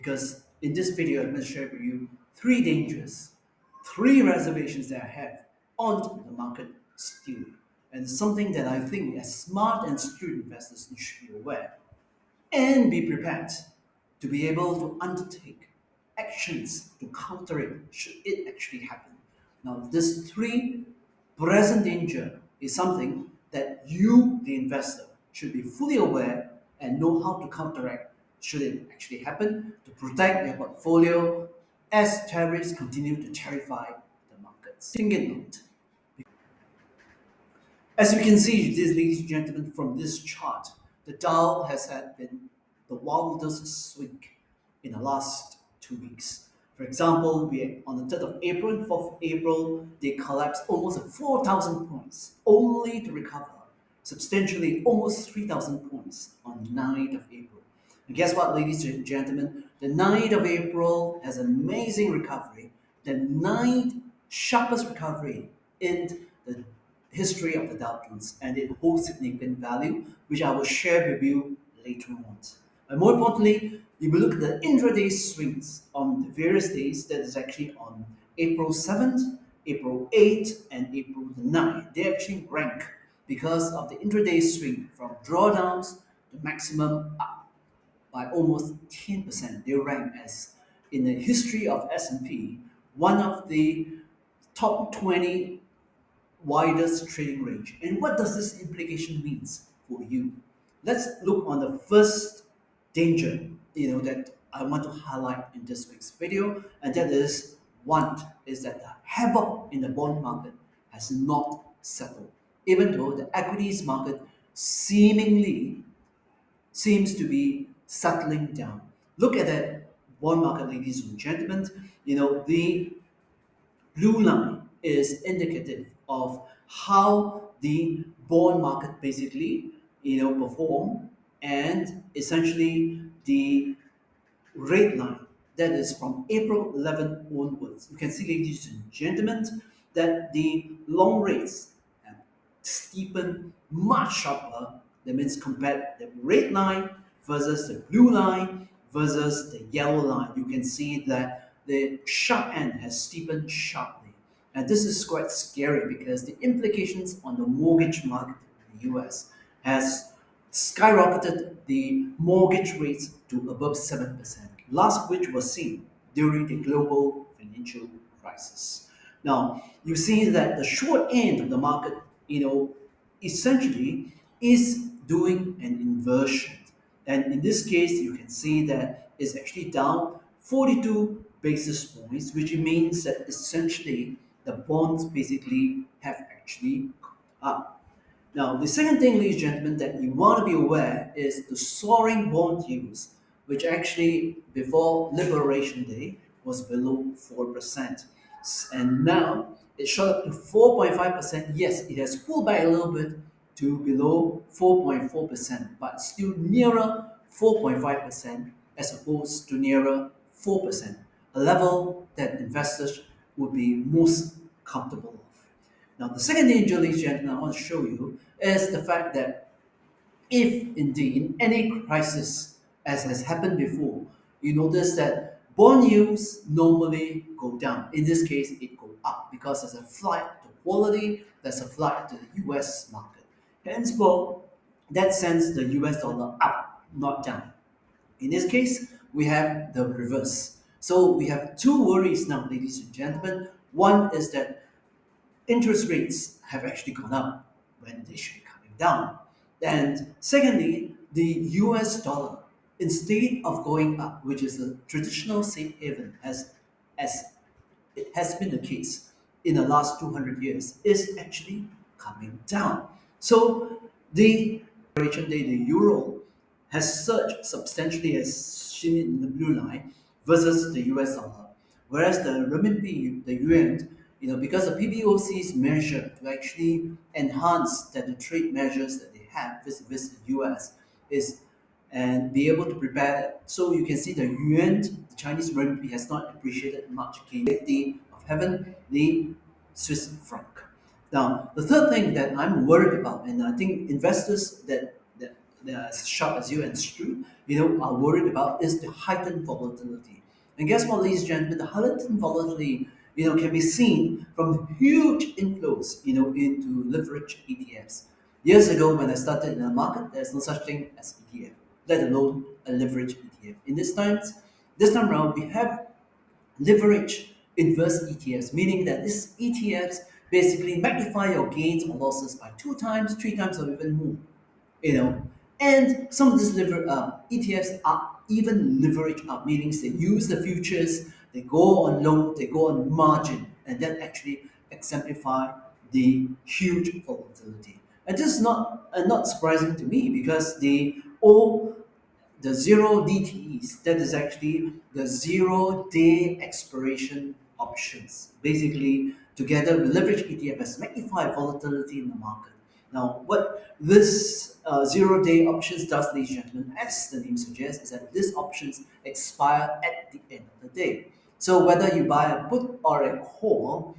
because in this video, I'm going to share with you three dangers, three reservations that I have on the market still, and something that I think as smart and astute investors you should be aware and be prepared to be able to undertake actions to counter it should it actually happen. Now, this three present danger is something that you, the investor, should be fully aware and know how to counteract should it actually happen to protect your portfolio as tariffs continue to terrify the markets. Think it not. As you can see, ladies and gentlemen, from this chart, the Dow has had been the wildest swing in the last 2 weeks. For example, on the 3rd of April and 4th of April, they collapsed almost 4,000 points, only to recover substantially almost 3,000 points on 9th of April. And guess what, ladies and gentlemen? The 9th of April has an amazing recovery, the ninth sharpest recovery in the history of the Dow Jones, and it holds significant value, which I will share with you later on. And more importantly, if we look at the intraday swings on the various days, that is actually on April 7th, April 8th, and April 9th, they actually rank because of the intraday swing from drawdowns to maximum up by almost 10%. They rank as, in the history of S&P, one of the top 20 widest trading range. And what does this implication means for you? Let's look on the first danger, that I want to highlight in this week's video, and that is that the havoc in the bond market has not settled, even though the equities market seemingly seems to be settling down. Look at the bond market, ladies and gentlemen. The blue line is indicative of how the bond market basically perform, and essentially the red line, that is from April 11 onwards. You can see, ladies and gentlemen, that the long rates have steepened much sharper. That means compared the red line versus the blue line versus the yellow line, you can see that the sharp end has steepened sharply. And this is quite scary because the implications on the mortgage market in the US has skyrocketed the mortgage rates to above 7%, last which was seen during the global financial crisis. Now, you see that the short end of the market, essentially is doing an inversion. And in this case, you can see that it's actually down 42 basis points, which means that essentially the bonds basically have actually gone up. Now, the second thing, ladies and gentlemen, that you want to be aware is the soaring bond yields, which actually before Liberation Day was below 4%. And now it shot up to 4.5%. Yes, it has pulled back a little bit to below 4.4%, but still nearer 4.5% as opposed to nearer 4%, a level that investors would be most comfortable with. Now, the second danger, ladies and gentlemen, I want to show you is the fact that if indeed in any crisis, as has happened before, you notice that bond yields normally go down. In this case, it goes up because there's a flight to quality, there's a flight to the US market. Hence, for that sense, the US dollar up, not down. In this case, we have the reverse. So we have two worries now, ladies and gentlemen. One is that interest rates have actually gone up when they should be coming down. And secondly, the US dollar, instead of going up, which is a traditional safe haven, as it has been the case in the last 200 years, is actually coming down. So the the euro has surged substantially, as seen in the blue line, versus the US dollar. Whereas the renminbi, the yuan, because the PBOC's measure to actually enhance the trade measures that they have vis-a-vis the US is and be able to prepare. So you can see the yuan, the Chinese renminbi, has not appreciated much against the of heaven, the Swiss franc. Now, the third thing that I'm worried about, and I think investors that as sharp as you and shrewd, are worried about is the heightened volatility. And guess what, ladies and gentlemen, the heightened volatility, can be seen from huge inflows, into leverage ETFs. Years ago, when I started in the market, there's no such thing as ETF, let alone a leverage ETF. In this time around, we have leverage inverse ETFs, meaning that these ETFs basically magnify your gains or losses by two times, three times, or even more. You know, and some of these ETFs are even leverage up, meaning they use the futures, they go on loan, they go on margin, and that actually exemplify the huge volatility. And this is not surprising to me because the zero DTEs, that is actually the 0 day expiration options. Basically, together with leverage ETF has magnified volatility in the market. Now, what this 0 day options does, ladies and gentlemen, as the name suggests, is that these options expire at the end of the day. So whether you buy a put or a call,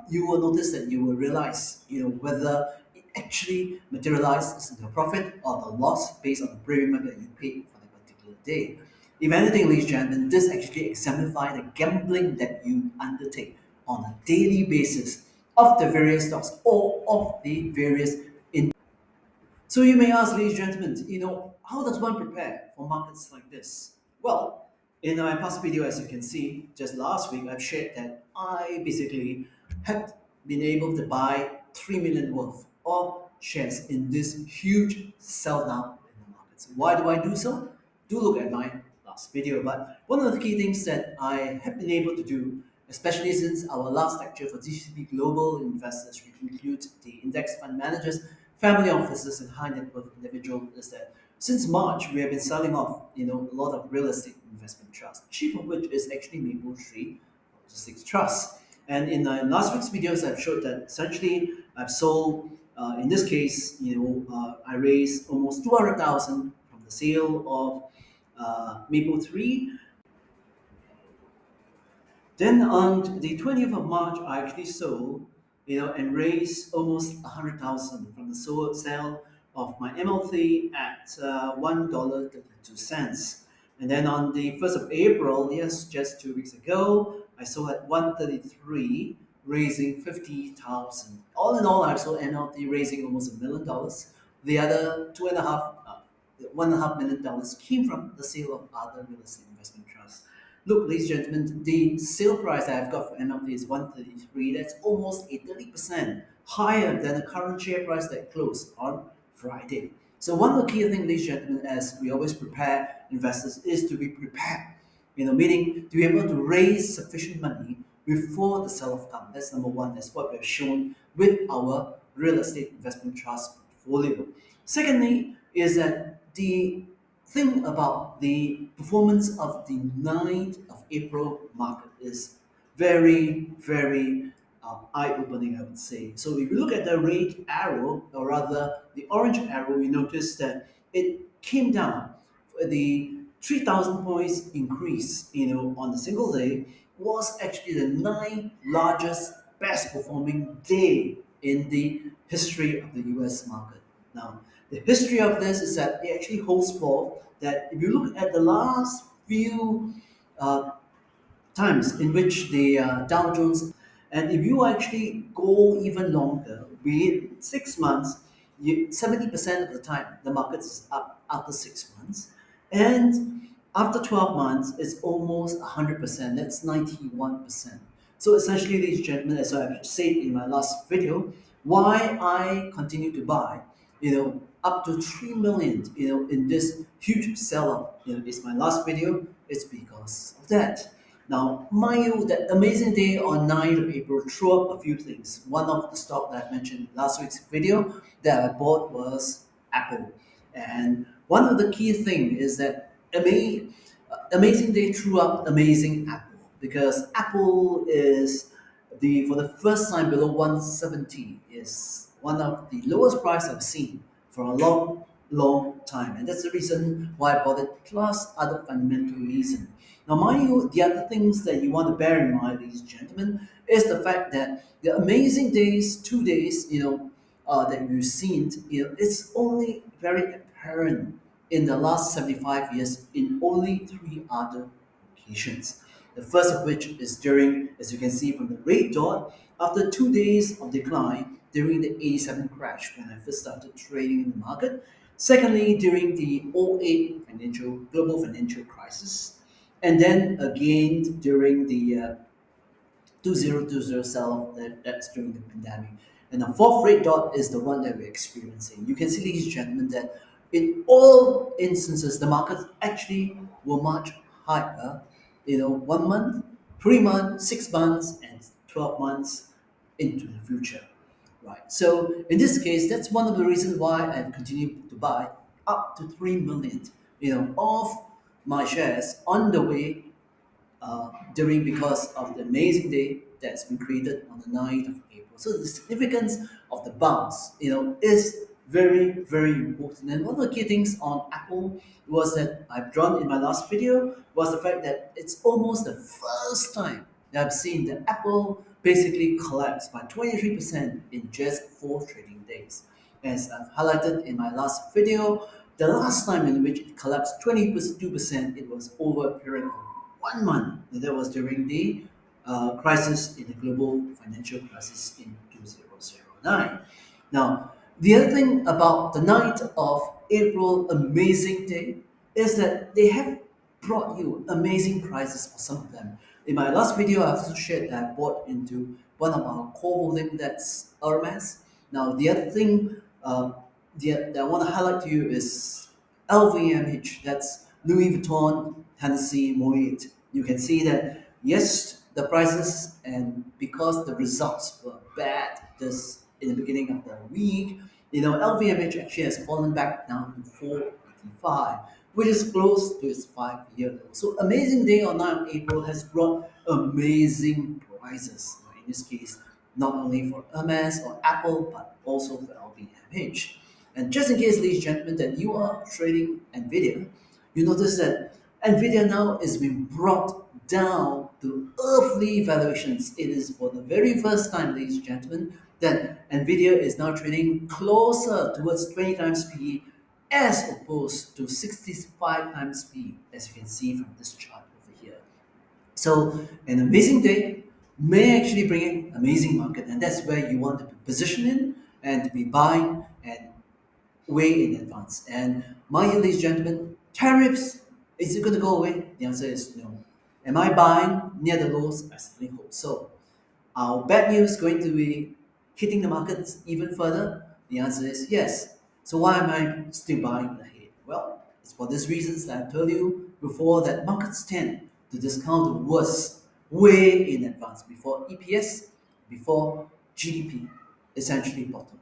you will notice that you will realize, whether it actually materializes into a profit or the loss based on the premium that you paid for that particular day. If anything, ladies and gentlemen, this actually exemplifies the gambling that you undertake on a daily basis of the various stocks or of the various. So you may ask, ladies and gentlemen, how does one prepare for markets like this? Well, in my past video, as you can see, just last week, I've shared that I basically had been able to buy 3 million worth of shares in this huge sell down in the markets. Why do I do so? Do look at my last video. But one of the key things that I have been able to do, especially since our last lecture for GCP Global investors, which include the index fund managers, family offices, and high net worth individuals, is that since March we have been selling off, a lot of real estate investment trusts, chief of which is actually Maple Tree Logistics Trust. And in last week's videos, I've showed that essentially I've sold. In this case, I raised almost 200,000 from the sale of Maple Tree. Then on the 20th of March, I actually sold, and raised almost 100,000 from the sale of my MLT at $1.32. And then on the 1st of April, yes, just 2 weeks ago, I sold at 133, raising 50,000. All in all, I sold MLT raising almost $1 million. The other $1.5 million came from the sale of other real estate investment trusts. Look, ladies and gentlemen, the sale price that I've got for MLT is 133. That's almost a 30% higher than the current share price that closed on Friday. So one of the key things, ladies and gentlemen, as we always prepare investors, is to be prepared. Meaning to be able to raise sufficient money before the sell-off comes. That's number one. That's what we've shown with our real estate investment trust portfolio. Secondly, is that the thing about the performance of the 9th of April market is very, very eye-opening, I would say. So if you look at the red arrow, or rather the orange arrow, you notice that it came down. The 3,000 points increase, on a single day was actually the ninth largest, best performing day in the history of the US market. Now, the history of this is that it actually holds forth that if you look at the last few times in which the Dow Jones, and if you actually go even longer, be it 6 months, 70% of the time the market is up after 6 months, and after 12 months it's almost 100%. That's 91%. So essentially, ladies and gentlemen, as I said in my last video, why I continue to buy, up to 3 million, in this huge sell-off, is my last video. It's because of that. Now, mind you, that amazing day on 9th of April threw up a few things. One of the stock that I mentioned in last week's video that I bought was Apple. And one of the key thing is that amazing day threw up amazing Apple, because Apple is for the first time below 170, is one of the lowest price I've seen for a long, long time. And that's the reason why I bought it, plus other fundamental reason. Now, mind you, the other things that you want to bear in mind, ladies and gentlemen, is the fact that the amazing days, 2 days, that you've seen, it's only very apparent in the last 75 years in only three other occasions. The first of which is during, as you can see from the red dot, after 2 days of decline during the 87 crash when I first started trading in the market. Secondly, during the '08 global financial crisis. And then again during the 2020 sell-off that's during the pandemic. And the fourth red dot is the one that we're experiencing. You can see, ladies and gentlemen, that in all instances, the markets actually were much higher, 1 month, 3 months, 6 months, and 12 months into the future. Right. So in this case, that's one of the reasons why I've continued to buy up to 3 million, of my shares on the way during because of the amazing day that's been created on the 9th of April. So the significance of the bounce, is very, very important. And one of the key things on Apple was that I've drawn in my last video was the fact that it's almost the first time that I've seen that Apple basically collapsed by 23% in just 4 trading days. As I've highlighted in my last video, the last time in which it collapsed 22%, it was over a period of 1 month. That was during the crisis in the global financial crisis in 2009. Now, the other thing about the 9th of April amazing day is that they have brought you amazing prices for some of them. In my last video, I also shared that I bought into one of our core holding, that's Hermes. Now, the other thing that I want to highlight to you is LVMH, that's Louis Vuitton Hennessy Moet. You can see that yes, the prices, and because the results were bad this in the beginning of the week, LVMH actually has fallen back down to 485, which is close to its 5 year low. So amazing day on 9th of April has brought amazing prices. In this case, not only for Hermes or Apple, but also for LVMH. And just in case, ladies and gentlemen, that you are trading Nvidia, you notice that Nvidia now is being brought down to earthly valuations. It is for the very first time, ladies and gentlemen, that Nvidia is now trading closer towards 20 times PE as opposed to 65 times PE, as you can see from this chart over here. So an amazing day may actually bring in amazing market, and that's where you want to be positioned in and to be buying and way in advance. And mind you, ladies and gentlemen, tariffs, is it going to go away? The answer is no. Am I buying near the lows? I certainly hope so. Are bad news going to be hitting the markets even further? The answer is yes. So why am I still buying ahead? Well, it's for these reasons that I told you before, that markets tend to discount the worst way in advance before EPS, before GDP essentially bottom.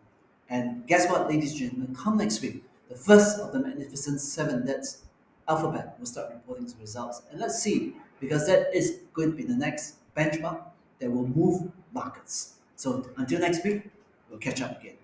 And guess what, ladies and gentlemen? Come next week, the first of the Magnificent Seven, that's Alphabet, will start reporting its results. And let's see, because that is going to be the next benchmark that will move markets. So until next week, we'll catch up again.